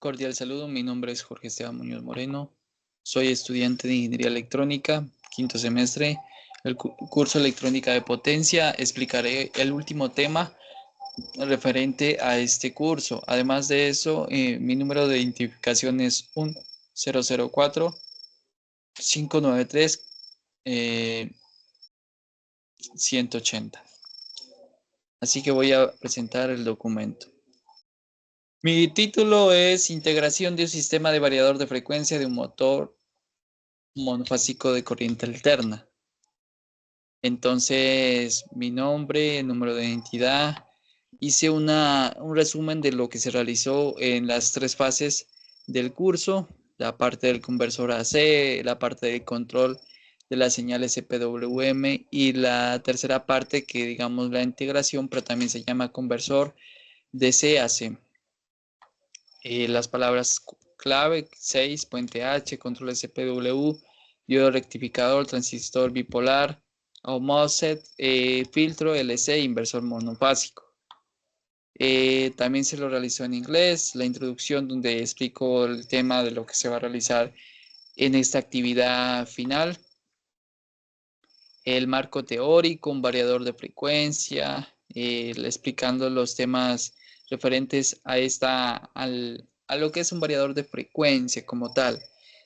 Cordial saludo, mi nombre es Jorge Esteban Muñoz Moreno, soy estudiante de Ingeniería Electrónica, quinto semestre, el curso Electrónica de Potencia. Explicaré el último tema referente a este curso. Además de eso, mi número de identificación es 1004-593 180. Así que voy a presentar el documento. Mi título es Integración de un sistema de variador de frecuencia de un motor monofásico de corriente alterna. Entonces, mi nombre, número de identidad, hice un resumen de lo que se realizó en las tres fases del curso: la parte del conversor AC, la parte de control de las señales EPWM y la tercera parte que digamos la integración, pero también se llama conversor DC-AC. Las palabras clave: 6, puente H, control SPW, diodo rectificador, transistor bipolar o MOSFET, filtro LC, inversor monofásico. También se lo realizó en inglés, la introducción donde explico el tema de lo que se va a realizar en esta actividad final, el marco teórico, un variador de frecuencia, explicando los temas referentes a lo que es un variador de frecuencia como tal.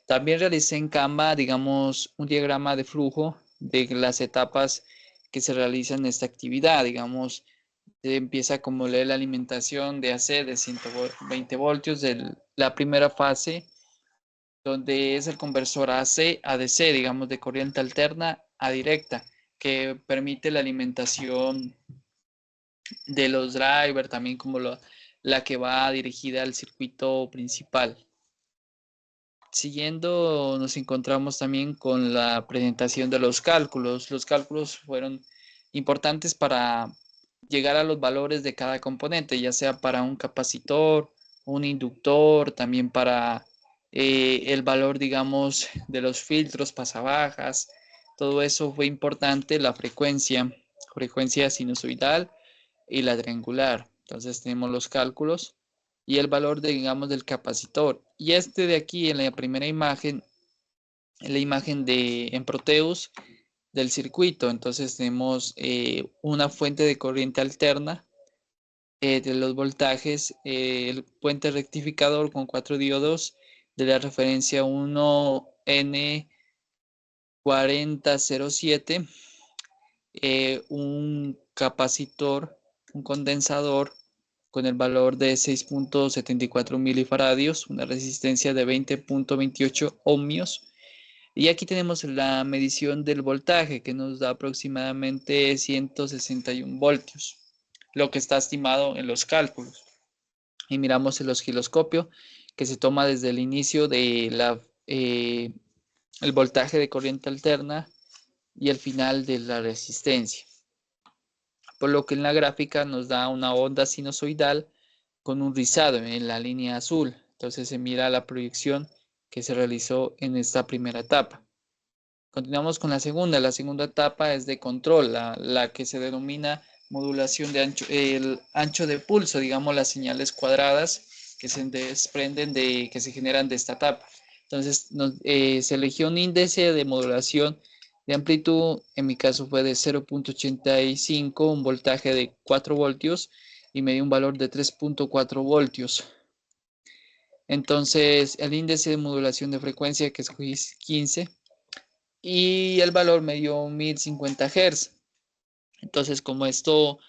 También realicé en Canva, digamos, un diagrama de flujo de las etapas que se realizan en esta actividad. Digamos, empieza como la alimentación de AC de 120 voltios de la primera fase, donde es el conversor AC a DC, digamos, de corriente alterna a directa, que permite la alimentación de los drivers, también como la que va dirigida al circuito principal. Siguiendo, nos encontramos también con la presentación de los cálculos. Los cálculos fueron importantes para llegar a los valores de cada componente, ya sea para un capacitor, un inductor, también para el valor, digamos, de los filtros, pasabajas. Todo eso fue importante, la frecuencia sinusoidal y la triangular. Entonces tenemos los cálculos y el valor, digamos, del capacitor. Y este de aquí en la primera imagen, en la imagen en Proteus del circuito. Entonces tenemos una fuente de corriente alterna de los voltajes, el puente rectificador con 4 diodos de la referencia 1N4007, un capacitor, un condensador con el valor de 6.74 milifaradios, una resistencia de 20.28 ohmios. Y aquí tenemos la medición del voltaje, que nos da aproximadamente 161 voltios, lo que está estimado en los cálculos. Y miramos el osciloscopio, que se toma desde el inicio de el voltaje de corriente alterna y el final de la resistencia. Por lo que en la gráfica nos da una onda sinusoidal con un rizado en la línea azul. Entonces se mira la proyección que se realizó en esta primera etapa. Continuamos con la segunda. La segunda etapa es de control, la que se denomina modulación de ancho, el ancho de pulso, digamos las señales cuadradas que se desprenden que se generan de esta etapa. Entonces se eligió un índice de modulación de amplitud, en mi caso fue de 0.85, un voltaje de 4 voltios y me dio un valor de 3.4 voltios. Entonces el índice de modulación de frecuencia que escogí es 15 y el valor me dio 1050 Hz. Entonces, como esto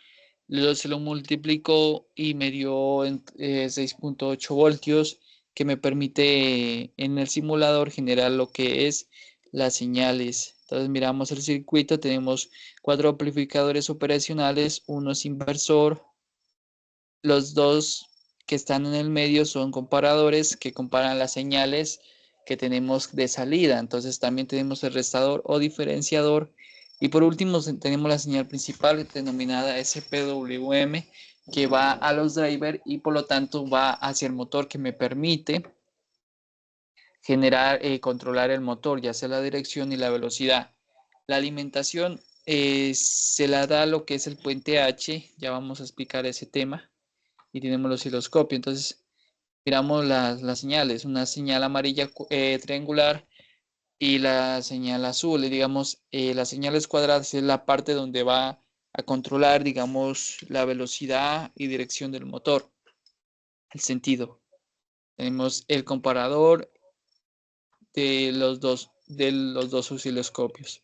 se lo multiplicó y me dio 6.8 voltios, que me permite en el simulador generar lo que es las señales. Entonces, miramos el circuito, tenemos 4 amplificadores operacionales, uno es inversor, los dos que están en el medio son comparadores que comparan las señales que tenemos de salida. Entonces también tenemos el restador o diferenciador. Y por último tenemos la señal principal denominada SPWM, que va a los drivers y por lo tanto va hacia el motor, que me permite generar, controlar el motor, ya sea la dirección y la velocidad. La alimentación se la da lo que es el puente H, ya vamos a explicar ese tema. Y tenemos el osciloscopio. Entonces, Miramos las señales, una señal amarilla triangular y la señal azul. Y digamos, las señales cuadradas es la parte donde va a controlar, digamos, la velocidad y dirección del motor, el sentido. Tenemos el comparador de los dos osciloscopios.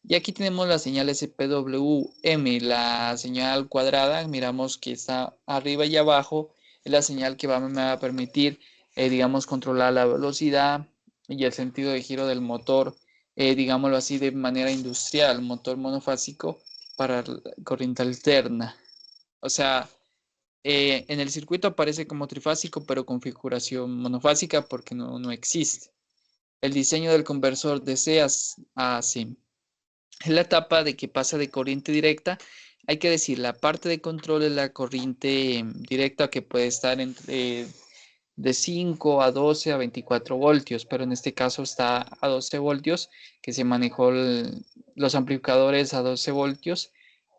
Y aquí tenemos la señal SPWM, la señal cuadrada. Miramos que está arriba y abajo. Es la señal que me va a permitir, digamos, controlar la velocidad y el sentido de giro del motor, digámoslo así, de manera industrial, motor monofásico para corriente alterna. O sea, en el circuito aparece como trifásico, pero configuración monofásica porque no existe. El diseño del conversor de C a C. Es la etapa de que pasa de corriente directa. Hay que decir, la parte de control es la corriente directa que puede estar entre de 5 a 12 a 24 voltios, pero en este caso está a 12 voltios, que se manejó los amplificadores a 12 voltios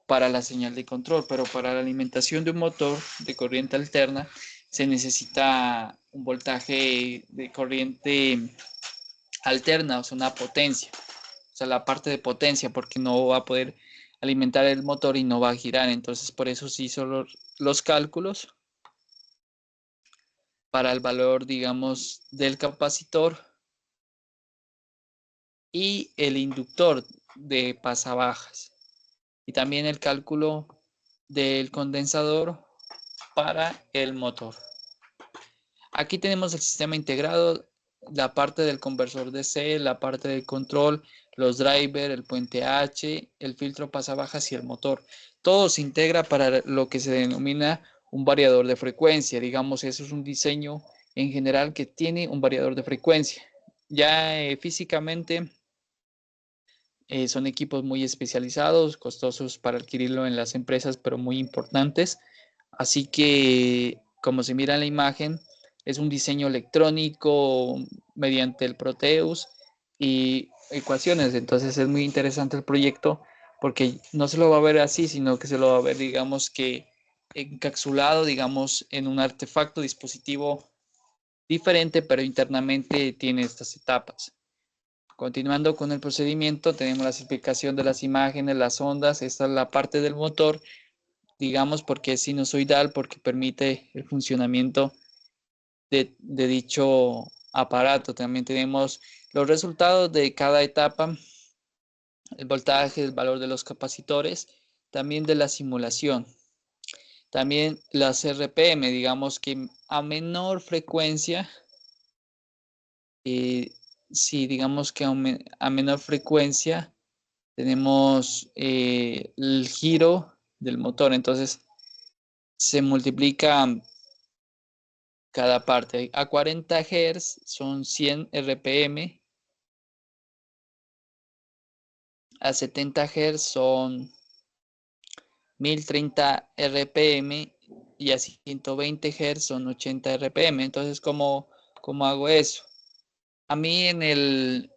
para la señal de control, pero para la alimentación de un motor de corriente alterna se necesita un voltaje de corriente alterna, o sea, una potencia, o sea, la parte de potencia, porque no va a poder alimentar el motor y no va a girar. Entonces, por eso se hizo los cálculos para el valor, digamos, del capacitor y el inductor de pasabajas. Y también el cálculo del condensador para el motor. Aquí tenemos el sistema integrado, la parte del conversor DC, la parte del control, los drivers, el puente H, el filtro pasabajas y el motor. Todo se integra para lo que se denomina un variador de frecuencia. Digamos, eso es un diseño en general que tiene un variador de frecuencia. Ya físicamente son equipos muy especializados, costosos para adquirirlo en las empresas, pero muy importantes. Así que, como se mira en la imagen, es un diseño electrónico mediante el Proteus y ecuaciones. Entonces es muy interesante el proyecto porque no se lo va a ver así, sino que se lo va a ver, digamos que encapsulado, digamos, en un artefacto, dispositivo diferente, pero internamente tiene estas etapas. Continuando con el procedimiento, tenemos la explicación de las imágenes, las ondas. Esta es la parte del motor, digamos, porque es sinusoidal, porque permite el funcionamiento de dicho aparato. También tenemos los resultados de cada etapa, el voltaje, el valor de los capacitores, también de la simulación. También las RPM, digamos que a menor frecuencia, si digamos que a menor frecuencia tenemos el giro del motor, entonces se multiplica cada parte. A 40 Hz son 100 RPM, a 70 Hz son 1030 RPM y a 120 Hz son 80 RPM. Entonces, ¿cómo hago eso? A mí en el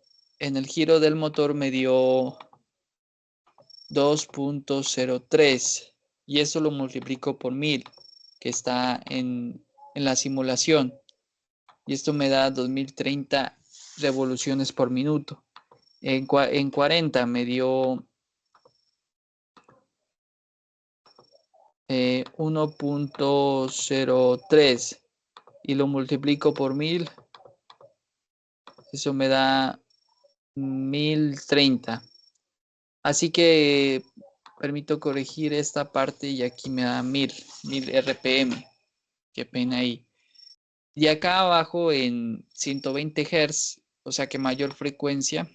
giro del motor me dio 2.03 y eso lo multiplico por 1000 que está en la simulación y esto me da 2030 revoluciones por minuto. En 40 me dio 1.03 y lo multiplico por 1000, eso me da 1030. Así que permito corregir esta parte y aquí me da 1000 RPM. Qué pena ahí. Y acá abajo en 120 Hz, o sea que mayor frecuencia,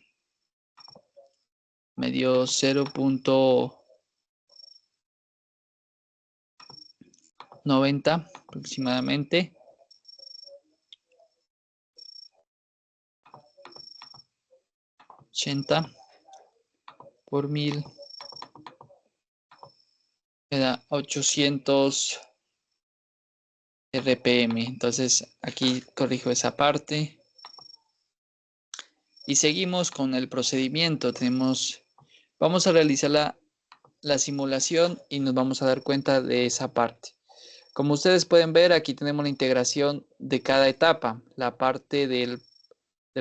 me dio 0.90 aproximadamente. $80 por 1000 me da 800 RPM. Entonces aquí corrijo esa parte. Y seguimos con el procedimiento. Vamos a realizar la simulación y nos vamos a dar cuenta de esa parte. Como ustedes pueden ver, aquí tenemos la integración de cada etapa. La parte del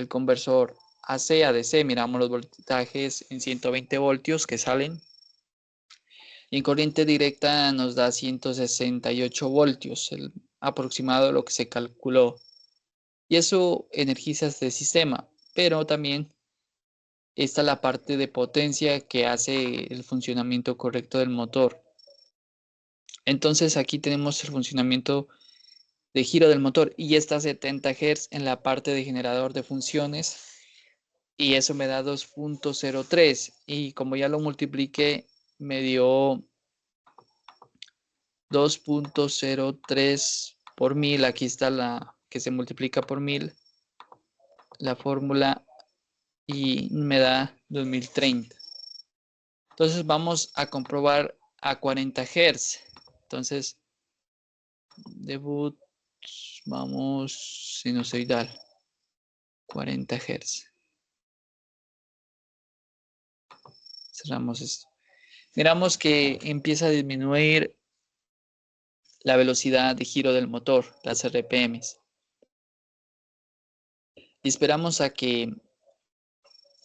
conversor AC a DC, miramos los voltajes en 120 voltios que salen. Y en corriente directa nos da 168 voltios, el aproximado de lo que se calculó. Y eso energiza este sistema, pero también está la parte de potencia que hace el funcionamiento correcto del motor. Entonces aquí tenemos el funcionamiento de giro del motor y está a 70 Hz en la parte de generador de funciones y eso me da 2.03 y como ya lo multipliqué me dio 2.03 por 1000. Aquí está la que se multiplica por 1000 la fórmula y me da 2030. Entonces vamos a comprobar a 40 Hz. Entonces, debut, vamos sinusoidal, 40 Hz. Cerramos esto. Miramos que empieza a disminuir la velocidad de giro del motor, las RPMs. Y esperamos a que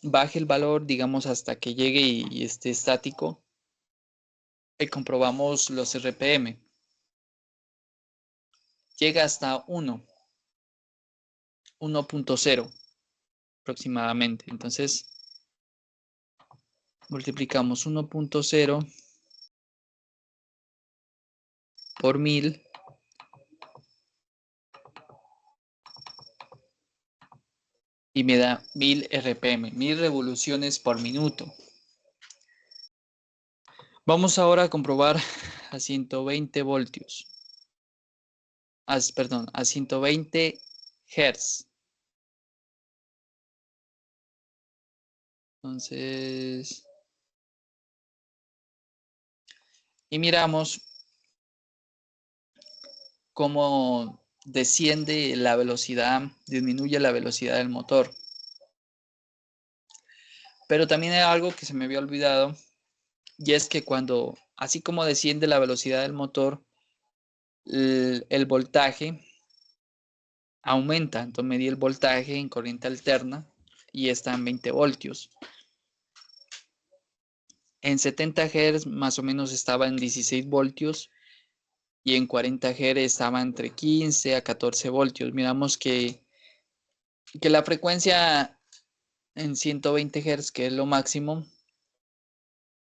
baje el valor, digamos, hasta que llegue y esté estático. Y comprobamos los RPM. Llega hasta 1.0 aproximadamente. Entonces, multiplicamos 1.0 por 1000 y me da 1000 RPM, 1000 revoluciones por minuto. Vamos ahora a comprobar a 120 voltios. Perdón, a 120 Hz. Entonces, y miramos cómo desciende la velocidad, disminuye la velocidad del motor. Pero también hay algo que se me había olvidado, y es que cuando, así como desciende la velocidad del motor, el voltaje aumenta. Entonces medí el voltaje en corriente alterna y está en 20 voltios. En 70 Hz más o menos estaba en 16 voltios y en 40 Hz estaba entre 15 a 14 voltios. Miramos que la frecuencia en 120 Hz, que es lo máximo,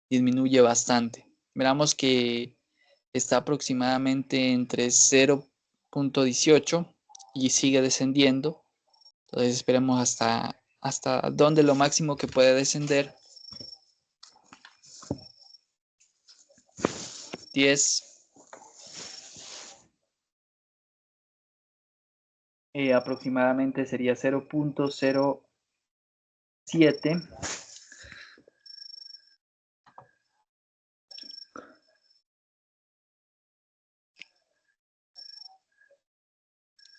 disminuye bastante. Miramos que está aproximadamente entre 0.18 y sigue descendiendo. Entonces esperemos hasta donde lo máximo que puede descender. 10. Aproximadamente sería 0.07.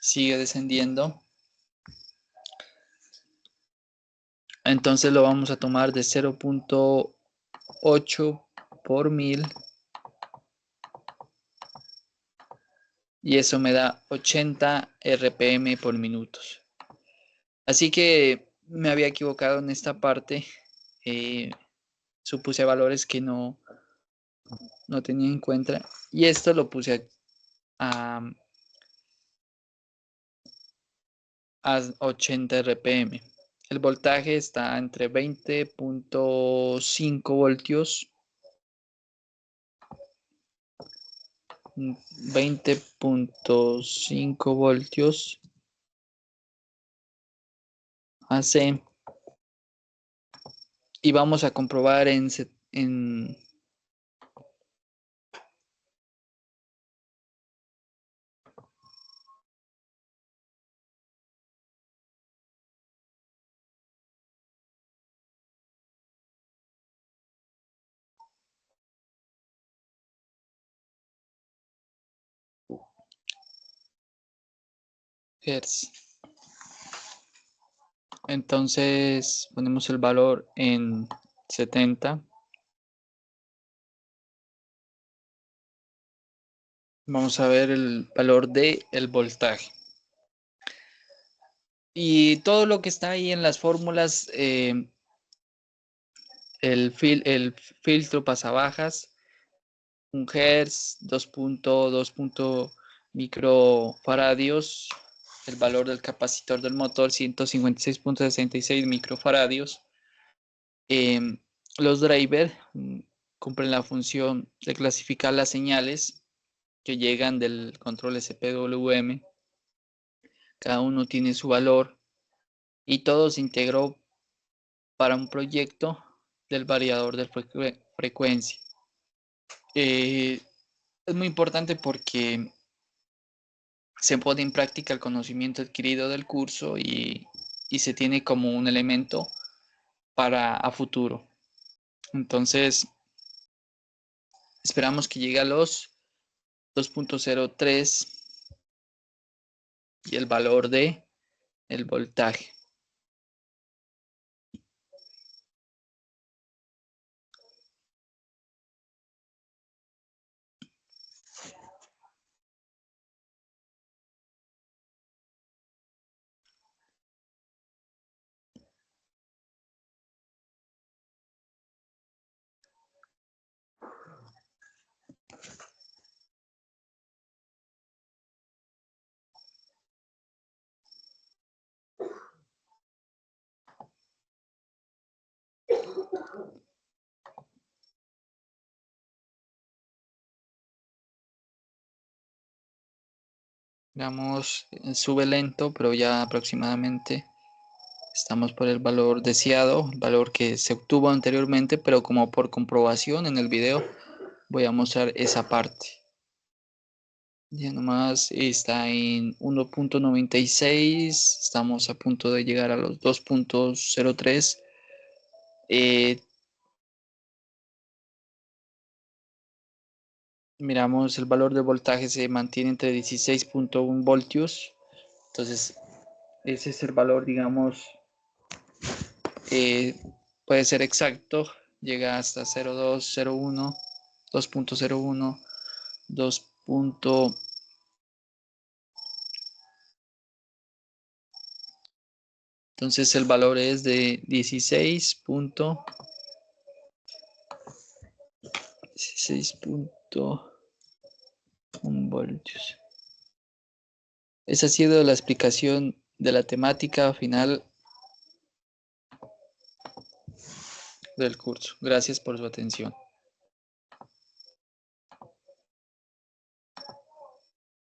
Sigue descendiendo. Entonces lo vamos a tomar de 0.8 por 1000. Y eso me da 80 RPM por minutos. Así que me había equivocado en esta parte. Supuse valores que no tenía en cuenta. Y esto lo puse a 80 RPM. El voltaje está entre 20.5 voltios. 20.5 voltios AC. Y vamos a comprobar en Hertz. Entonces ponemos el valor en 70. Vamos a ver el valor del voltaje. Y todo lo que está ahí en las fórmulas, el filtro pasabajas, 1 Hz, 2.2 microfaradios, el valor del capacitor del motor, 156.66 microfaradios. Los drivers cumplen la función de clasificar las señales que llegan del control SPWM. Cada uno tiene su valor y todo se integró para un proyecto del variador de frecuencia. Es muy importante porque se pone en práctica el conocimiento adquirido del curso y se tiene como un elemento para a futuro. Entonces, esperamos que llegue a los 2.03 y el valor de el voltaje. Digamos, sube lento, pero ya aproximadamente estamos por el valor deseado, el valor que se obtuvo anteriormente, pero como por comprobación en el video voy a mostrar esa parte. Ya nomás está en 1.96, estamos a punto de llegar a los 2.03. Miramos el valor de voltaje se mantiene entre 16.1 voltios. Entonces, ese es el valor, digamos, puede ser exacto, llega hasta 0.2, 0.1, 2.01, 2. Entonces el valor es de 16.1 voltios. Esa ha sido la explicación de la temática final del curso. Gracias por su atención.